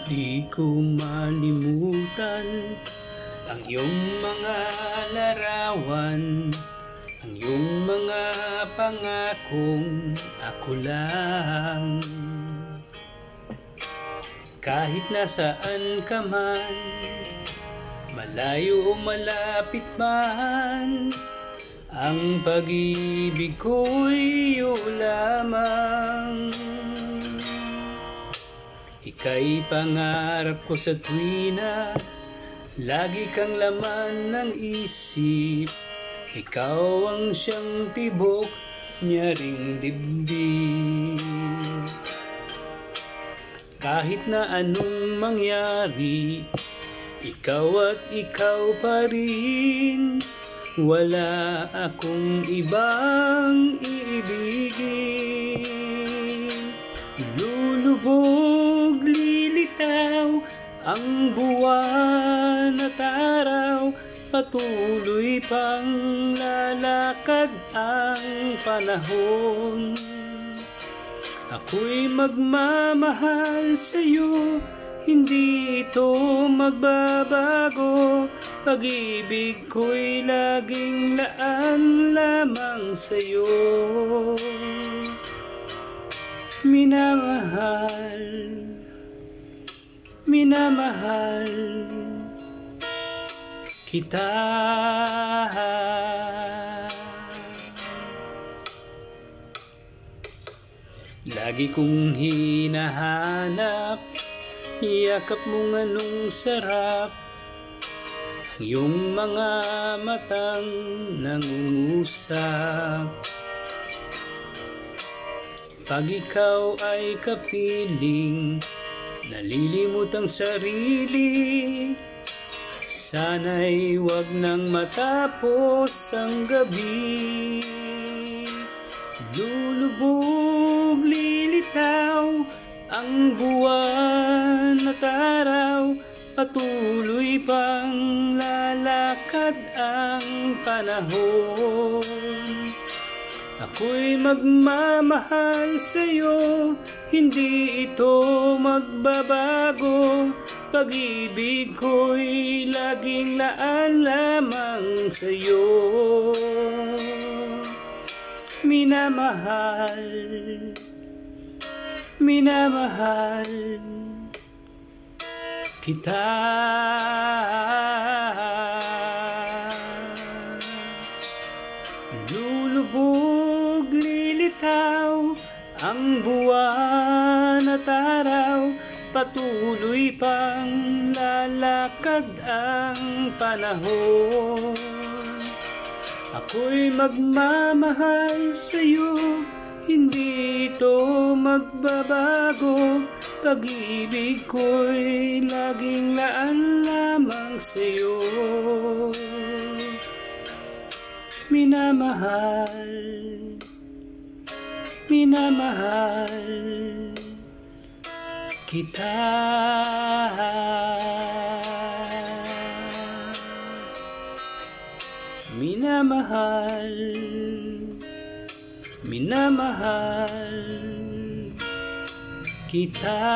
Di ko malimutan ang iyong mga larawan, ang iyong mga pangakong ako lang. Kahit nasaan ka man, malayo o malapit man, ang pag-ibig ko'y iyo lamang. Ika'y pangarap ko sa tuwina, lagi kang laman ng isip. Ikaw ang siyang tibok, nyaring dibdib. Kahit na anong mangyari, ikaw at ikaw pa rin. Wala akong ibang iibigin. Lulubog, lilitaw ang buwan at araw, patuloy pang lalakad ang panahon. Ako'y magmamahal sa'yo, hindi ito magbabago. Pag-ibig ko'y laging laan lamang sa'yo. Minamahal, minamahal kita. Lagi kong hinahanap, yakap mong anong sarap, ang iyong mga matang nangungusap. Pag ikaw ay kapiling, nalilimot ang sarili, sana'y wag nang matapos ang gabi. Lulubog, lilitaw ang buwan at araw, patuloy pang lalakad ang panahon. Ako'y magmamahal sa'yo, hindi ito magbabago. Pag-ibig ko'y laging laan lamang sa'yo. Minamahal, minamahal kita. Lulubog, lilitaw ang buwan at araw, patuloy pang lalakad ang panahon. Ako'y magmamahal sa'yo, hindi ito magbabago. Pag-ibig ko'y laging laan lamang sa'yo. Minamahal, minamahal kita. Minamahal, minamahal kita.